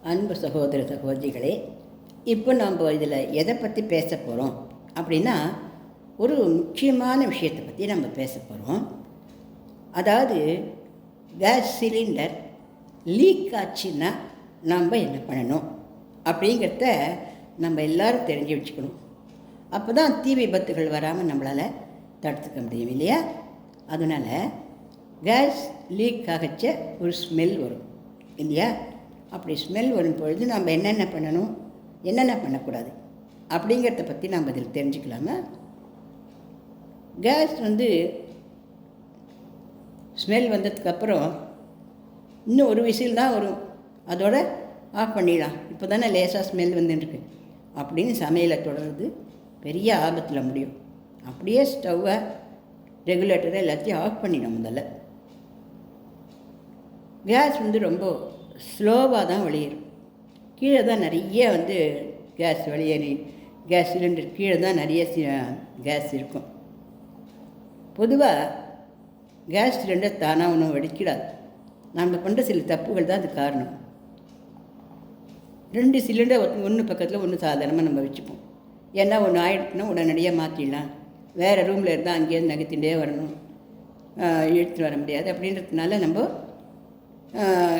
அன்பு சகோதர சகோதரிகளே, இப்போ நாம் இதில் எதை பற்றி பேச போகிறோம் அப்படின்னா, ஒரு முக்கியமான விஷயத்தை பற்றி நம்ம பேச போகிறோம். அதாவது கேஸ் சிலிண்டர் லீக் ஆச்சுன்னா நம்ம என்ன பண்ணணும் அப்படிங்கிறத நம்ம எல்லோரும் தெரிஞ்சு வச்சுக்கணும். அப்போ தான் தீ விபத்துகள் வராமல் நம்மளால் தடுத்துக்க முடியும் இல்லையா? அதனால் கேஸ் லீக் ஆகச்ச ஒரு ஸ்மெல் வரும் இல்லையா? அப்படி ஸ்மெல் வரும் பொழுது நம்ம என்னென்ன பண்ணணும், என்னென்ன பண்ணக்கூடாது அப்படிங்கிறத பற்றி நாம் இதில் தெரிஞ்சுக்கலாமா? கேஸ் ஸ்மெல் வந்ததுக்கப்புறம் இன்னும் ஒரு விசில் தான் வரும், அதோட ஆஃப் பண்ணிடலாம். இப்போ தானே லேசாக ஸ்மெல் வந்துட்டுருக்கு அப்படின்னு சமையலை தொடர்றது பெரிய ஆபத்தில் முடியும். அப்படியே ஸ்டவ்வை, ரெகுலேட்டரை எல்லாத்தையும் ஆஃப் பண்ணிடும். முதல்ல கேஸ் ரொம்ப ஸ்லோவாக தான் வெளியேறும். கீழே தான் நிறைய கேஸ் வெளியேறி, கேஸ் சிலிண்டர் கீழே தான் நிறைய கேஸ் இருக்கும். பொதுவாக கேஸ் சிலிண்டர் தானாக ஒன்றும் வெடிக்கிடாது. நம்ம பண்ணுற சில தப்புகள் தான் அது காரணம். 2 சிலிண்டர் ஒன்று பக்கத்தில் ஒன்று சாதாரணமாக நம்ம வச்சுப்போம். ஏன்னா ஒன்று ஆயிடுச்சுன்னா உடனடியாக மாற்றிடலாம், வேறு ரூமில் இருந்தால் அங்கேயிருந்து நகர்த்திகிட்டே வரணும், இழுத்துட்டு வர முடியாது. அப்படின்றதுனால நம்ம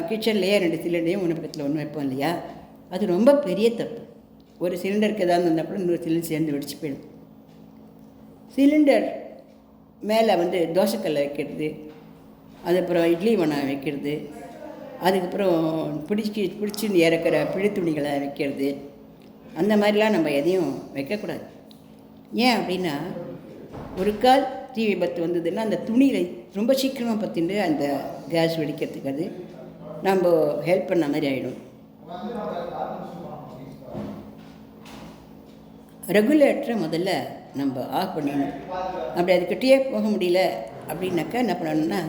கிச்சன்லேயே 2 சிலிண்டரையும் ஒன்று பக்கத்தில் ஒன்று வைப்போம் இல்லையா? அது ரொம்ப பெரிய தப்பு. ஒரு சிலிண்டருக்கு ஏதாவது இருந்தால் கூட இன்னொரு சிலிண்டர் சேர்ந்து வெடிச்சு போயிடும். சிலிண்டர் மேலே தோசைக்கல்லை வைக்கிறது, அதுக்கப்புறம் இட்லி வடை வைக்கிறது, அதுக்கப்புறம் பிடிச்சி இறக்குற பிழு துணிகளை வைக்கிறது, அந்த மாதிரிலாம் நம்ம எதையும் வைக்கக்கூடாது. ஏன் அப்படின்னா, ஒரு கால் தீ விபத்து வந்ததுன்னா அந்த துணியில் ரொம்ப சீக்கிரமாக பார்த்துட்டு அந்த கேஸ் வெடிக்கிறதுக்கு அது நம்ம ஹெல்ப் பண்ண மாதிரி ஆகிடும். ரெகுலேட்டரை முதல்ல நம்ம ஆஃப் பண்ணிடணும். அப்படி அதுக்கிட்டே போக முடியல அப்படின்னாக்கா என்ன பண்ணணும்னா,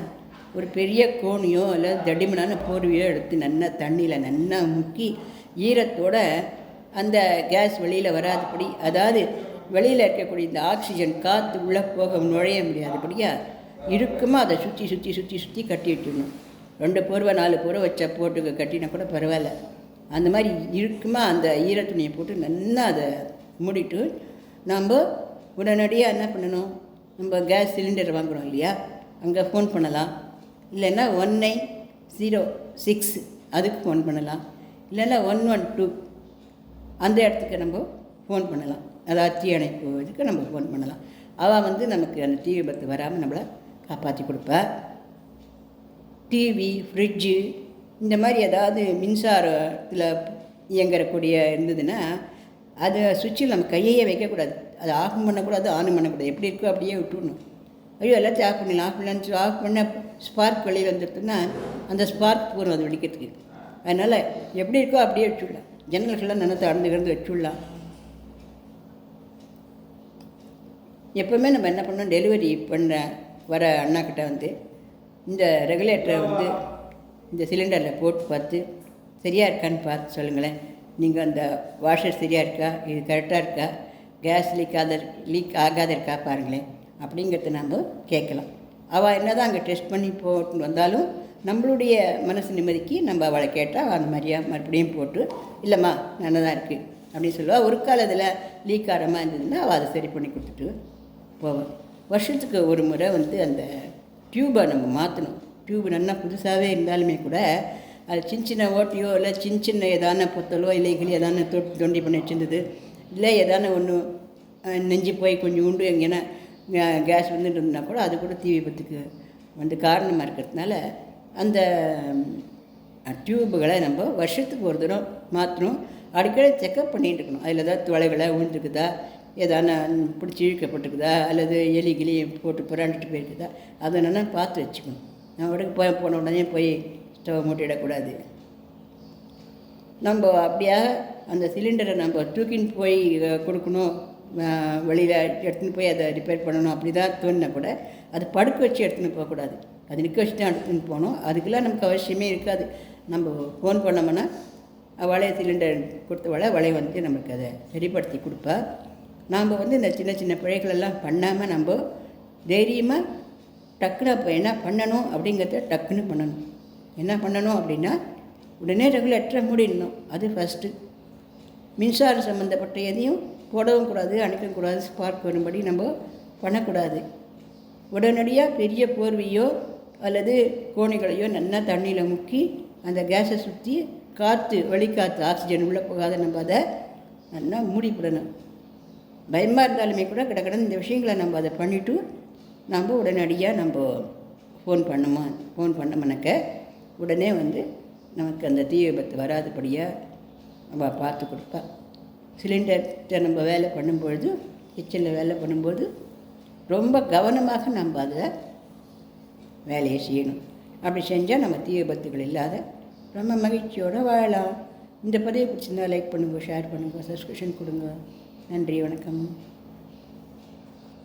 ஒரு பெரிய கோணியோ இல்லை தடிமனான போர்வையோ எடுத்து நல்லா தண்ணியில் நல்லா முக்கி ஈரத்தோட அந்த கேஸ் வெளியில் வராதபடி, அதாவது வெளியில் இருக்கக்கூடிய இந்த ஆக்சிஜன் காற்று உள்ளே போக நுழைய முடியாதபடியாக இறுக்கமாக அதை சுற்றி சுற்றி சுற்றி சுற்றி கட்டி வச்சிடணும். 2 போர்வை 4 போர்வை வச்சா போட்டு கட்டினா கூட பரவாயில்ல. அந்த மாதிரி இறுக்கமாக அந்த ஈரத்துணியை போட்டு நல்லா அதை மூடிட்டு நம்ம உடனடியாக என்ன பண்ணணும், நம்ம கேஸ் சிலிண்டர் வாங்குகிறோம் இல்லையா, அங்கே ஃபோன் பண்ணலாம். இல்லைன்னா 1906 அதுக்கு ஃபோன் பண்ணலாம். இல்லைன்னா 112 அந்த இடத்துக்கு நம்ம ஃபோன் பண்ணலாம். அதாவது தீயணைப்பு இதுக்கு நம்ம ஃபோன் பண்ணலாம். அவள் நமக்கு அந்த தீ விபத்து வராமல் நம்மளை காப்பாற்றி கொடுப்பா. டிவி, ஃப்ரிட்ஜு இந்த மாதிரி ஏதாவது மின்சாரத்தில் இயங்கக்கூடிய இருந்ததுன்னா அது சுவிட்சில் நம்ம கையையே வைக்கக்கூடாது. அதை ஆஃப் பண்ணக்கூடாது, ஆன் பண்ணக்கூடாது. எப்படி இருக்கோ அப்படியே விட்டுடணும். ஐயோ எல்லாத்தையும் ஆஃப் பண்ணிடலாம், ஆஃப் பண்ணலான்னு ஆஃப் பண்ண ஸ்பார்க் வெளியில் வந்துடுதுன்னா அந்த ஸ்பார்க் போகும் அது வெடிக்கிறதுக்கு. அதனால் எப்படி இருக்கோ அப்படியே வச்சுடலாம். ஜன்னல்கள்லாம் நல்லா திறந்து வச்சுடலாம். எப்போவுமே நம்ம என்ன பண்ணோம், டெலிவரி பண்ண வர அண்ணாக்கிட்ட இந்த ரெகுலேட்டரை இந்த சிலிண்டரில் போட்டு பார்த்து சரியாக இருக்கான்னு பார்த்து சொல்லுங்களேன். நீங்கள் அந்த வாஷர் சரியாக இருக்கா, இது கரெக்டாக இருக்கா, கேஸ் லீக் ஆகாத இருக்கா பாருங்களேன் அப்படிங்கிறத நம்ம கேட்கலாம். அவள் என்ன தான் அங்கே டெஸ்ட் பண்ணி போட்டு வந்தாலும் நம்மளுடைய மனசு நிம்மதிக்கு நம்ம அவளை கேட்டால் அந்த மாதிரியா மறுபடியும் போட்டு இல்லைம்மா நல்லா தான் இருக்குது அப்படின்னு சொல்லுவாள். ஒரு கால அதில் லீக் ஆகிற மாதிரி இருந்ததுன்னா அவள் அதை சரி பண்ணி கொடுத்துட்டு போவாள். வருஷத்துக்கு ஒரு முறை அந்த டியூபை நம்ம மாற்றணும். டியூப் நல்லா புதுசாகவே இருந்தாலுமே கூட அது சின்ன ஓட்டையோ இல்லை சின்ன ஏதான பொத்தலோ இல்லை கிளி ஏதான தொண்டி பண்ணி வச்சுருந்தது, இல்லை ஏதான ஒன்று நெஞ்சு போய் கொஞ்சம் உண்டு எங்கேனா கேஸ் இருந்ததுன்னா கூட அது கூட தீ விபத்துக்கு காரணமாக இருக்கிறதுனால அந்த டியூபுகளை நம்ம வருஷத்துக்கு ஒரு தடவை மாற்றணும். அடிக்கடி செக்கப் பண்ணிகிட்டு இருக்கணும். அதில் ஏதாவது துளைகளை விழுந்துருக்குதா, ஏதான பிடிச்சி இழுக்கப்பட்டிருக்குதா, அல்லது எலி கிளி போட்டு புறாண்டுட்டு போயிருக்குதா, அதை என்னென்னா பார்த்து வச்சுக்கணும். நம்ம வீட்டுக்கு போன உடனே போய் ஸ்டவ் மூட்டிடக்கூடாது. நம்ம அப்படியே அந்த சிலிண்டரை நம்ம தூக்கின்னு போய் கொடுக்கணும், வெளியில் எடுத்துன்னு போய் அதை ரிப்பேர் பண்ணணும் அப்படி தான் தோணினா கூட அது படுக்க வச்சு எடுத்துன்னு போகக்கூடாது. அது நிற்க வச்சு தான் எடுத்துன்னு போகணும். அதுக்கெல்லாம் நமக்கு அவசியமே இருக்காது. நம்ம ஃபோன் பண்ணோம்னா அவளே சிலிண்டர் கொடுத்தவளை நமக்கு அதை சரிப்படுத்தி கொடுப்பா. நாம் இந்த சின்ன பிழைகளெல்லாம் பண்ணாமல் நம்ம தைரியமாக டக்குன்னு அப்போ என்ன பண்ணணும் அப்படிங்கிறத டக்குன்னு பண்ணணும். என்ன பண்ணணும் அப்படின்னா, உடனே ரெகுலேட்டரை மூடிடணும். அது ஃபஸ்ட்டு. மின்சாரம் சம்மந்தப்பட்ட எதையும் போடவும் கூடாது, அணைக்கவும் கூடாது, ஸ்பார்க் வரும்படி நம்ம பண்ணக்கூடாது. உடனடியாக பெரிய போர்வையோ அல்லது கோணிகளையோ நல்லா தண்ணியில் முக்கி அந்த கேஸை சுற்றி காற்று, வெளிக்காற்று, ஆக்சிஜன் உள்ளே போகாத நம்ம அதை நல்லா மூடிவிடணும். பயமாக இருந்தாலுமே கூட கிடக்கிட இந்த விஷயங்களை நம்ம அதை பண்ணிவிட்டு நம்ம உடனடியாக நம்ம ஃபோன் பண்ணோம்னாக்க உடனே நமக்கு அந்த தீ விபத்து வராதபடியாக நம்ம பார்த்து கொடுப்பா. சிலிண்டர்கிட்ட நம்ம வேலை பண்ணும்பொழுது, கிச்சனில் வேலை பண்ணும்போது ரொம்ப கவனமாக நம்ம அதை வேலையை செய்யணும். அப்படி செஞ்சால் நம்ம தீ விபத்துகள் இல்லாத ரொம்ப மகிழ்ச்சியோடு வாழலாம். இந்த பதிவை பிடிச்சிருந்தால் லைக் பண்ணுங்கள், ஷேர் பண்ணுங்கள், சப்ஸ்கிரிப்ஷன் கொடுங்க. நன்றி, வணக்கம்.